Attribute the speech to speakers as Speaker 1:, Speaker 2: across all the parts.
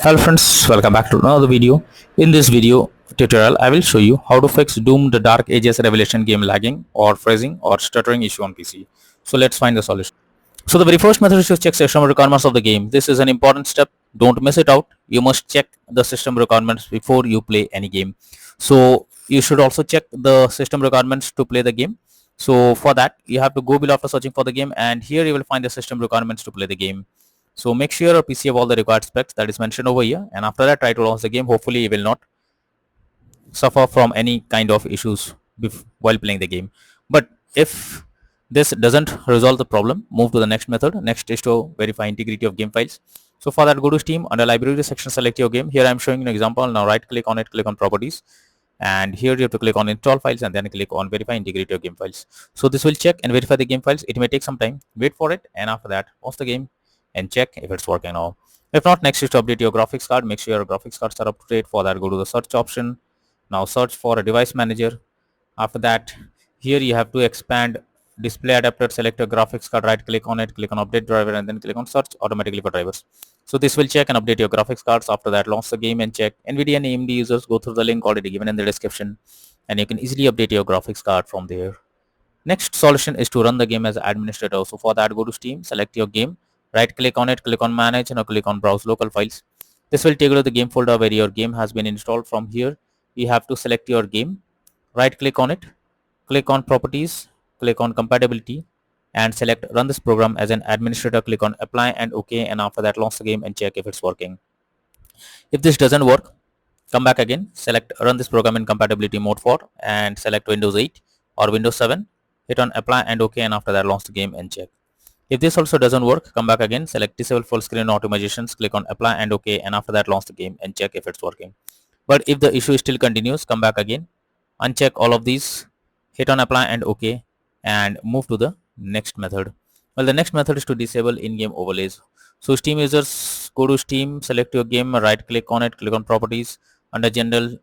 Speaker 1: Hello friends, welcome back to another video. In this video tutorial, I will show you how to fix Doom the Dark Ages Revelation game lagging or freezing or stuttering issue on PC. So let's find the solution. So the very first method is to check system requirements of the game. This is an important step. Don't miss it out. You must check the system requirements before you play any game. So you should also check the system requirements to play the game. So for that, you have to go below after searching for the game, and here you will find the system requirements to play the game. So make sure your PC have all the required specs that is mentioned over here, and after that try to launch the game. Hopefully you will not suffer from any kind of issues while playing the game. But if this doesn't resolve the problem, move to the next method. Next is to verify integrity of game files. So for that, go to Steam, under library section, select your game. Here I am showing an example. Now right click on it, click on properties, and here you have to click on install files and then click on verify integrity of game files. So this will check and verify the game files. It may take some time. Wait for it, and after that launch the game and check if it's working now. If not, next is to update your graphics card. Make sure your graphics cards are up to date. For that, go to the search option. Now search for a device manager. After that, here you have to expand display adapter, select your graphics card, right click on it, click on update driver, and then click on search automatically for drivers. So this will check and update your graphics cards. After that, launch the game and check. Nvidia and AMD users, go through the link already given in the description, and you can easily update your graphics card from there. Next solution is to run the game as administrator. So for that, go to Steam, select your game, right click on it, click on manage, and now click on browse local files. This will take you to the game folder where your game has been installed. From here, you have to select your game, right click on it, click on properties, click on compatibility, and select run this program as an administrator. Click on apply and OK, and after that launch the game and check if it's working. If this doesn't work, come back again, select run this program in compatibility mode for, and select Windows 8 or Windows 7, hit on apply and OK, and after that launch the game and check. If this also doesn't work, come back again, select disable full screen optimizations, click on apply and OK, and after that launch the game and check if it's working. But if the issue still continues, come back again, uncheck all of these, hit on apply and OK, and move to the next method. Well, the next method is to disable in-game overlays. So Steam users, go to Steam, select your game, right click on it, click on properties. Under general,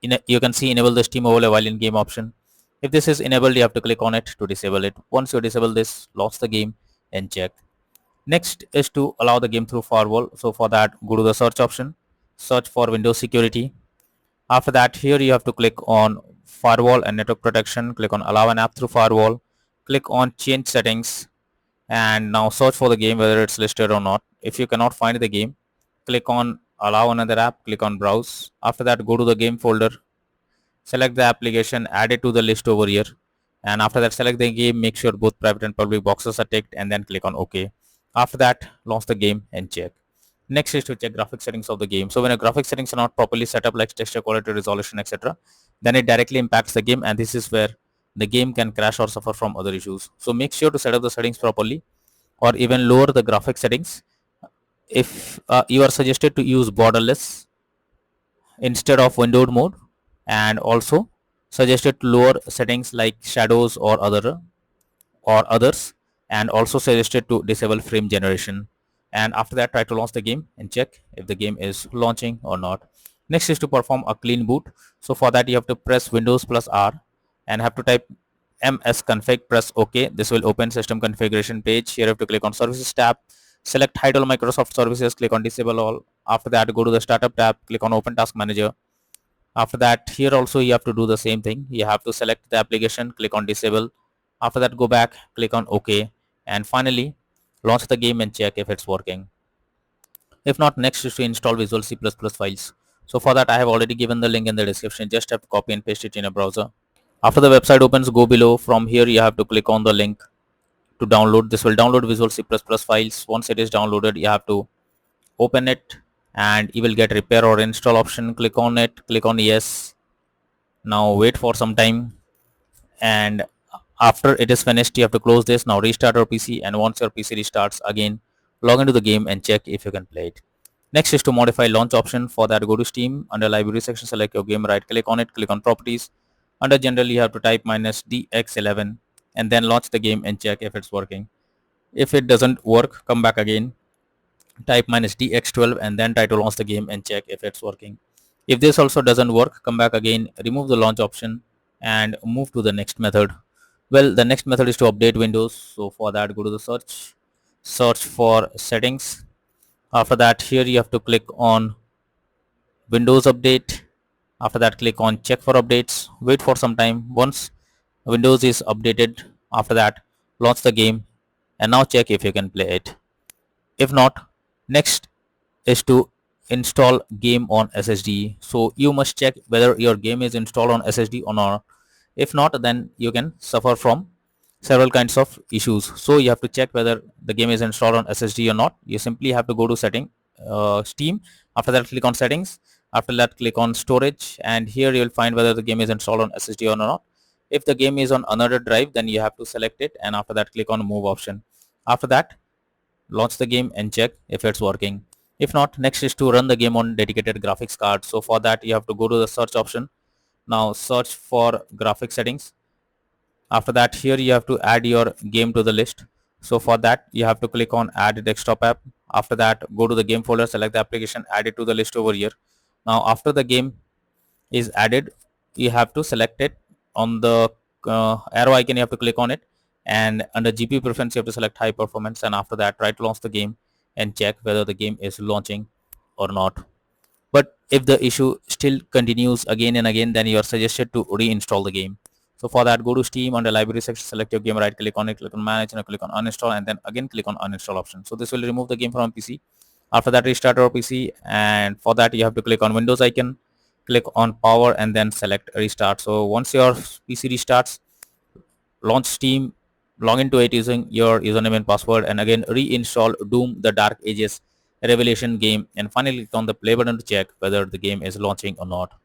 Speaker 1: you can see enable the Steam overlay while in game option. If this is enabled, you have to click on it to disable it. Once you disable this, launch the game and check. Next is to allow the game through firewall. So for that, go to the search option, search for Windows security. After that, here you have to click on firewall and network protection, click on allow an app through firewall, click on change settings, and now search for the game whether it's listed or not. If you cannot find the game, click on allow another app, click on browse. After that, go to the game folder, select the application, add it to the list over here, and after that select the game, make sure both private and public boxes are ticked, and then click on OK. After that, launch the game and check. Next is to check graphic settings of the game. So when a graphic settings are not properly set up, like texture quality, resolution, etc., then it directly impacts the game, and this is where the game can crash or suffer from other issues. So make sure to set up the settings properly, or even lower the graphic settings. If you are suggested to use borderless instead of windowed mode, and also suggested to lower settings like shadows or others, and also suggested to disable frame generation. And after that, try to launch the game and check if the game is launching or not. Next is to perform a clean boot. So for that, you have to press Windows plus R and have to type msconfig, press OK. This will open system configuration page. Here you have to click on services tab, select hide all Microsoft services, click on disable all. After that, go to the startup tab, click on open task manager. After that, here also you have to do the same thing. You have to select the application, click on disable. After that, go back, click on OK, and finally launch the game and check if it's working. If not, next is to install Visual C++ files. So for that, I have already given the link in the description. Just have to copy and paste it in a browser. After the website opens, go below. From here, you have to click on the link to download. This will download Visual C++ files. Once it is downloaded, you have to open it, and you will get repair or install option. Click on it, click on yes. Now wait for some time, and after it is finished, you have to close this. Now restart your PC, and once your PC restarts, again log into the game and check if you can play it. Next is to modify launch option. For that, go to Steam, under library section, select your game, right click on it, click on properties. Under general, you have to type -dx11 and then launch the game and check if it's working. If it doesn't work, come back again, type -dx12 and then try to launch the game and check if it's working. If this also doesn't work, come back again, remove the launch option and move to the next method. Well, the next method is to update Windows. So for that, go to the search for settings. After that, here you have to click on Windows Update. After that, click on Check for updates. Wait for some time. Once Windows is updated, after that, launch the game and now check if you can play it. If not, next is to install game on SSD. So you must check whether your game is installed on SSD or not. If not, then you can suffer from several kinds of issues. So you have to check whether the game is installed on SSD or not. You simply have to go to setting, Steam. After that, click on settings. After that, click on storage, and here you will find whether the game is installed on SSD or not. If the game is on another drive, then you have to select it, and after that, click on move option. After that, launch the game and check if it's working. If not, next is to run the game on dedicated graphics card. So for that, you have to go to the search option. Now search for graphic settings. After that, here you have to add your game to the list. So for that, you have to click on add desktop app. After that, go to the game folder, select the application, add it to the list over here. Now after the game is added, you have to select it on the arrow icon. You have to click on it, and under GPU preference you have to select high performance, and after that try to launch the game and check whether the game is launching or not. But if the issue still continues again and again, then you are suggested to reinstall the game. So for that, go to Steam, under library section, select your game, right click on it, click on manage, and click on uninstall, and then again click on uninstall option. So this will remove the game from PC. After that, restart your PC, and for that you have to click on Windows icon, click on power, and then select restart. So once your PC restarts, launch Steam, log into it using your username and password, and again reinstall Doom the Dark Ages Revelation game, and finally click on the play button to check whether the game is launching or not.